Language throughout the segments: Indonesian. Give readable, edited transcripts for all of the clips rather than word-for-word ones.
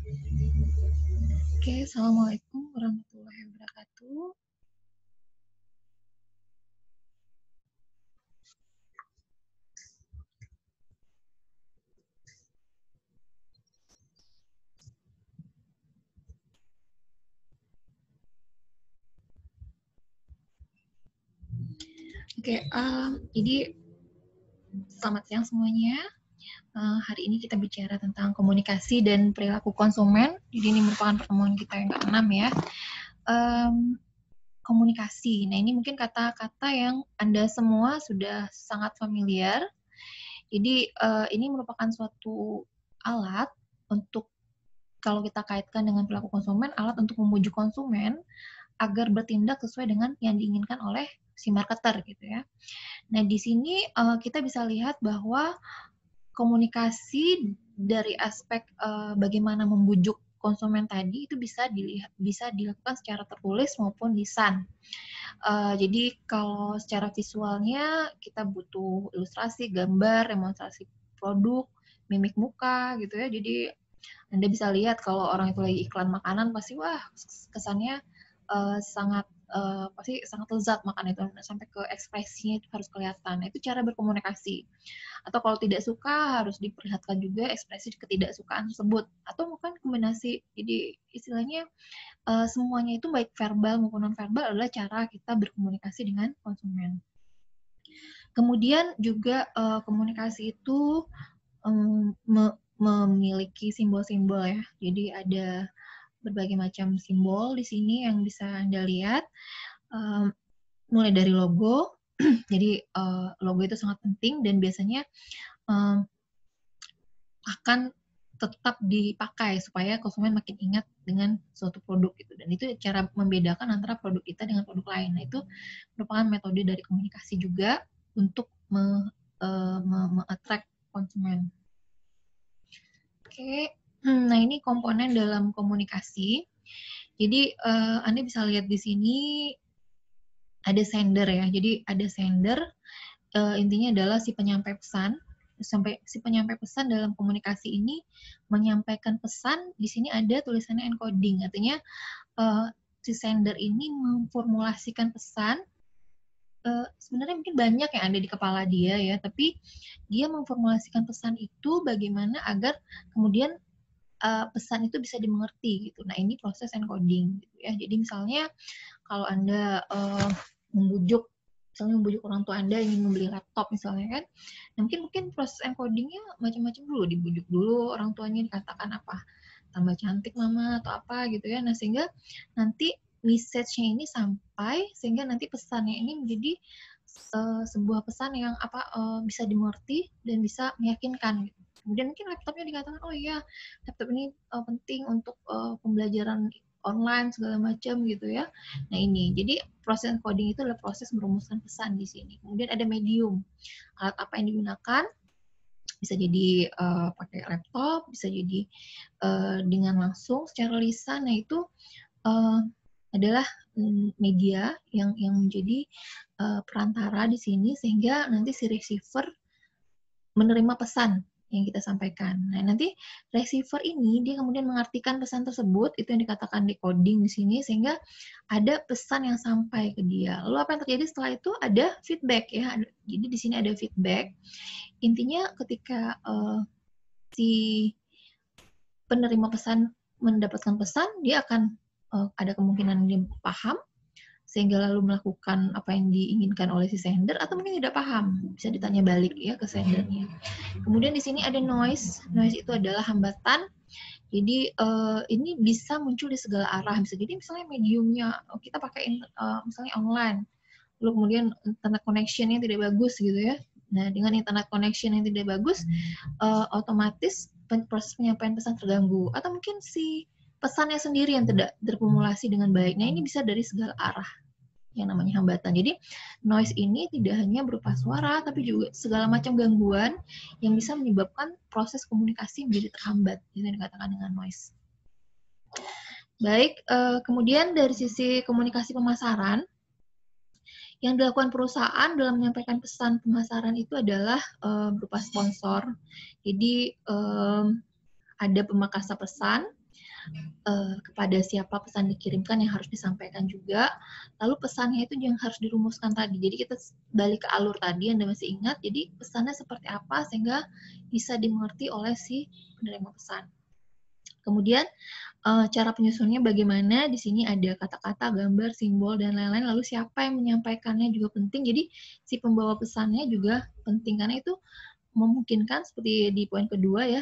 Oke, Assalamualaikum warahmatullahi wabarakatuh. Oke, jadi selamat siang semuanya. Hari ini kita bicara tentang komunikasi dan perilaku konsumen. Jadi ini merupakan pertemuan kita yang ke-6 ya. Komunikasi. Nah, ini mungkin kata-kata yang Anda semua sudah sangat familiar. Jadi ini merupakan suatu alat untuk, kalau kita kaitkan dengan perilaku konsumen, alat untuk membujuk konsumen agar bertindak sesuai dengan yang diinginkan oleh si marketer gitu ya. Nah, di sini kita bisa lihat bahwa komunikasi dari aspek bagaimana membujuk konsumen tadi itu bisa dilakukan secara tertulis maupun lisan. Jadi kalau secara visualnya kita butuh ilustrasi, gambar, demonstrasi produk, mimik muka gitu ya. Jadi Anda bisa lihat kalau orang itu lagi iklan makanan pasti wah kesannya pasti sangat lezat makan itu, sampai ke ekspresinya itu harus kelihatan. Itu cara berkomunikasi. Atau kalau tidak suka harus diperlihatkan juga ekspresi ketidaksukaan tersebut. Atau mungkin kombinasi. Jadi istilahnya semuanya itu baik verbal maupun non verbal adalah cara kita berkomunikasi dengan konsumen. Kemudian juga komunikasi itu memiliki simbol-simbol ya. Jadi ada berbagai macam simbol di sini yang bisa Anda lihat. Mulai dari logo. Jadi logo itu sangat penting dan biasanya akan tetap dipakai supaya konsumen makin ingat dengan suatu produk gitu. Dan itu cara membedakan antara produk kita dengan produk lain. Nah, itu merupakan metode dari komunikasi juga untuk me-attract konsumen. Oke, nah ini komponen dalam komunikasi. Jadi Anda bisa lihat di sini ada sender ya. Jadi ada sender, intinya adalah si penyampai pesan. Si penyampai pesan dalam komunikasi ini menyampaikan pesan. Di sini ada tulisannya encoding, artinya si sender ini memformulasikan pesan. Sebenarnya mungkin banyak yang ada di kepala dia ya, tapi dia memformulasikan pesan itu bagaimana agar kemudian pesan itu bisa dimengerti gitu. Nah, ini proses encoding gitu ya. Jadi misalnya kalau Anda membujuk orang tua Anda ingin membeli laptop misalnya kan, nah, mungkin proses encodingnya macam-macam dulu, dibujuk dulu orang tuanya, dikatakan apa, tambah cantik mama atau apa gitu ya. Nah, sehingga nanti message-nya ini sampai, sehingga nanti pesannya ini menjadi sebuah pesan yang bisa dimengerti dan bisa meyakinkan gitu. Kemudian mungkin laptopnya dikatakan, oh iya laptop ini penting untuk pembelajaran online segala macam gitu ya. Nah, ini jadi proses coding itu adalah proses merumuskan pesan di sini. Kemudian ada medium, alat apa yang digunakan, bisa jadi pakai laptop, bisa jadi dengan langsung secara lisan. Nah, itu adalah media yang menjadi perantara di sini sehingga nanti si receiver menerima pesan yang kita sampaikan. Nah, nanti receiver ini dia kemudian mengartikan pesan tersebut, itu yang dikatakan decoding di sini, sehingga ada pesan yang sampai ke dia. Lalu apa yang terjadi setelah itu? Ada feedback ya. Jadi di sini ada feedback. Intinya ketika si penerima pesan mendapatkan pesan, dia akan ada kemungkinan dia paham sehingga lalu melakukan apa yang diinginkan oleh si sender, atau mungkin tidak paham, bisa ditanya balik ya ke sendernya. Kemudian di sini ada noise. Noise itu adalah hambatan. Jadi ini bisa muncul di segala arah. Bisa jadi misalnya mediumnya kita pakai misalnya online, lalu kemudian internet connection-nya tidak bagus gitu ya. Nah, dengan internet connection yang tidak bagus, otomatis proses penyampaian pesan terganggu. Atau mungkin si pesannya sendiri yang tidak terformulasi dengan baik. Nah, ini bisa dari segala arah yang namanya hambatan. Jadi noise ini tidak hanya berupa suara, tapi juga segala macam gangguan yang bisa menyebabkan proses komunikasi menjadi terhambat. Itu yang dikatakan dengan noise. Baik, kemudian dari sisi komunikasi pemasaran, yang dilakukan perusahaan dalam menyampaikan pesan pemasaran itu adalah berupa sponsor. Jadi ada pemakasa pesan, kepada siapa pesan dikirimkan yang harus disampaikan juga. Lalu pesannya itu yang harus dirumuskan tadi. Jadi kita balik ke alur tadi, Anda masih ingat. Jadi pesannya seperti apa sehingga bisa dimengerti oleh si penerima pesan. Kemudian cara penyusunnya bagaimana, di sini ada kata-kata, gambar, simbol, dan lain-lain. Lalu siapa yang menyampaikannya juga penting. Jadi si pembawa pesannya juga penting, karena itu memungkinkan seperti di poin kedua ya,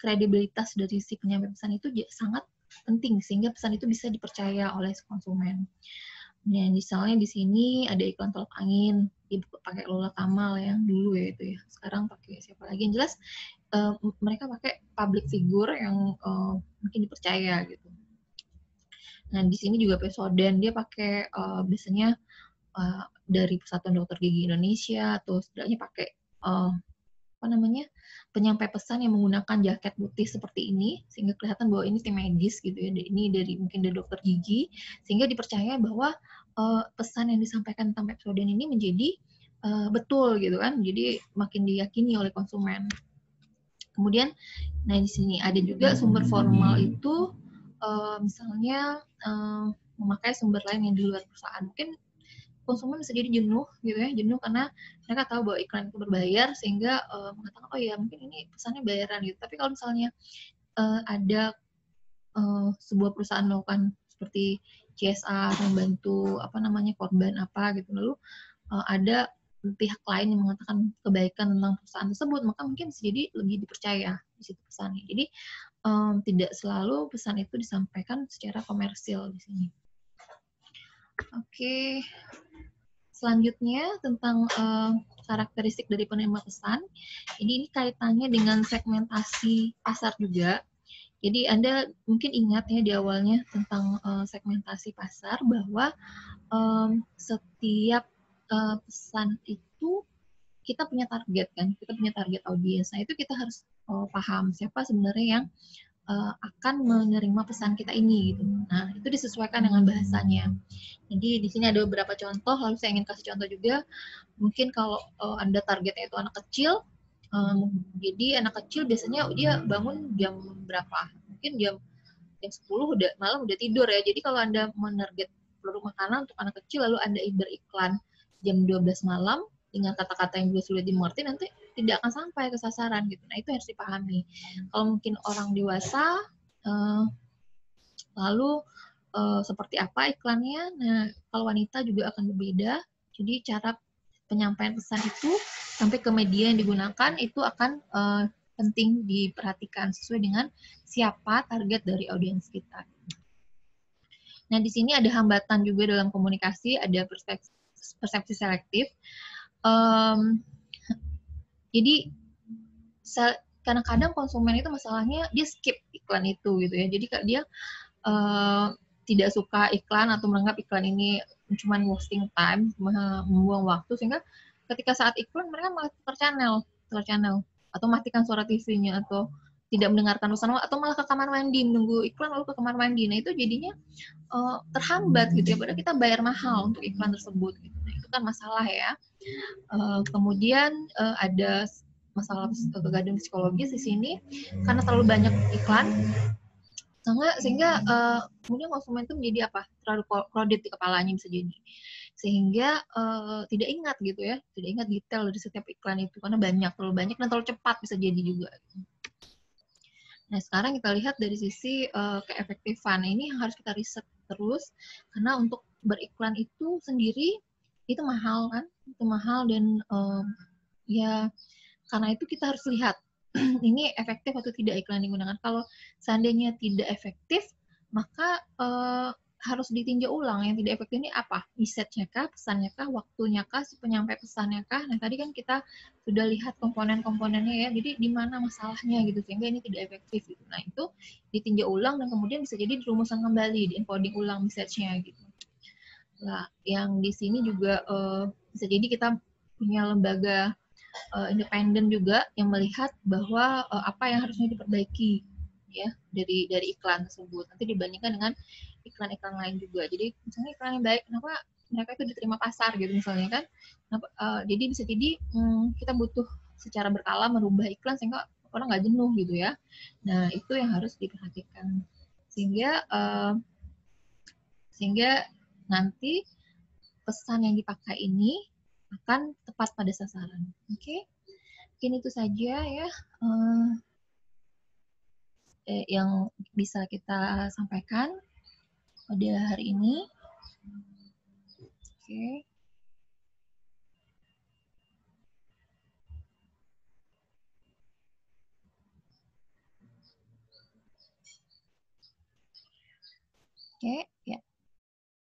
kredibilitas dari si penyampaian pesan itu sangat penting sehingga pesan itu bisa dipercaya oleh konsumen. Nah, misalnya di sini ada iklan tolak angin, pakai Lola Kamal yang dulu ya itu ya. Sekarang pakai siapa lagi? Yang jelas mereka pakai public figure yang mungkin dipercaya gitu. Nah, di sini juga Pesoden dia pakai biasanya dari Persatuan Dokter Gigi Indonesia atau setidaknya pakai apa namanya, penyampai pesan yang menggunakan jaket putih seperti ini sehingga kelihatan bahwa ini tim medis gitu ya, ini dari mungkin dari dokter gigi, sehingga dipercaya bahwa pesan yang disampaikan tentang Pepsodent ini menjadi betul gitu kan, jadi makin diyakini oleh konsumen. Kemudian, nah di sini ada juga sumber formal itu misalnya memakai sumber lain yang di luar perusahaan. Mungkin konsumen bisa jadi jenuh gitu ya, jenuh karena mereka tahu bahwa iklan itu berbayar sehingga mengatakan oh ya mungkin ini pesannya bayaran gitu. Tapi kalau misalnya ada sebuah perusahaan melakukan seperti CSR membantu apa namanya korban apa gitu, lalu ada pihak lain yang mengatakan kebaikan tentang perusahaan tersebut, maka mungkin bisa jadi lebih dipercaya di situ pesannya. Jadi tidak selalu pesan itu disampaikan secara komersil di sini. Oke. Selanjutnya tentang karakteristik dari penerima pesan. Jadi ini kaitannya dengan segmentasi pasar juga. Jadi Anda mungkin ingat ya di awalnya tentang segmentasi pasar bahwa setiap pesan itu kita punya target kan, kita punya target audiens. Nah itu kita harus paham siapa sebenarnya yang akan menerima pesan kita ini gitu. Nah, itu disesuaikan dengan bahasanya. Jadi di sini ada beberapa contoh, lalu saya ingin kasih contoh juga. Mungkin kalau Anda targetnya itu anak kecil, jadi anak kecil biasanya dia bangun jam berapa? Mungkin jam 10 malam udah tidur ya. Jadi kalau Anda menarget produk makanan untuk anak kecil lalu Anda beriklan jam 12 malam dengan kata-kata yang sulit dimengerti, nanti tidak akan sampai ke sasaran gitu. Nah, itu harus dipahami. Kalau mungkin orang dewasa lalu seperti apa iklannya. Nah, kalau wanita juga akan berbeda. Jadi cara penyampaian pesan itu sampai ke media yang digunakan itu akan penting diperhatikan sesuai dengan siapa target dari audiens kita. Nah, di sini ada hambatan juga dalam komunikasi, ada persepsi selektif. Jadi kadang-kadang konsumen itu masalahnya dia skip iklan itu gitu ya. Jadi dia tidak suka iklan atau menganggap iklan ini cuma wasting time, membuang waktu, sehingga ketika saat iklan mereka malah tukar channel atau matikan suara TV-nya atau tidak mendengarkan pesan atau malah ke kamar mandi menunggu iklan lalu ke kamar mandi. Nah itu jadinya terhambat gitu ya, padahal kita bayar mahal untuk iklan tersebut gitu. Nah itu kan masalah ya. Kemudian ada masalah kegaduhan psikologis di sini karena terlalu banyak iklan sehingga kemudian konsumen itu menjadi apa, terlalu crowded di kepalanya bisa jadi, sehingga tidak ingat gitu ya, tidak ingat detail dari setiap iklan itu karena terlalu banyak dan terlalu cepat bisa jadi juga. Nah sekarang kita lihat dari sisi keefektifan, ini yang harus kita riset terus karena untuk beriklan itu sendiri itu mahal kan, itu mahal dan ya karena itu kita harus lihat ini efektif atau tidak iklan yang digunakan. Kalau seandainya tidak efektif, maka harus ditinjau ulang. Yang tidak efektif ini apa? Message-nya kah, pesannya kah, waktunya kah, si penyampai pesannya kah? Nah, tadi kan kita sudah lihat komponen-komponennya ya. Jadi di mana masalahnya gitu sehingga ini tidak efektif gitu. Nah, itu ditinjau ulang dan kemudian bisa jadi dirumuskan kembali, di-encoding ulang message-nya gitu. Nah, yang di sini juga bisa jadi kita punya lembaga independen juga yang melihat bahwa apa yang harusnya diperbaiki ya dari iklan tersebut nanti dibandingkan dengan iklan-iklan lain juga. Jadi misalnya iklan yang baik, kenapa mereka itu diterima pasar gitu misalnya kan. Jadi bisa jadi kita butuh secara berkala merubah iklan sehingga orang nggak jenuh gitu ya. Nah itu yang harus diperhatikan. Sehingga nanti pesan yang dipakai ini akan tepat pada sasaran. Oke, mungkin itu saja ya yang bisa kita sampaikan pada hari ini. Oke. Oke, ya.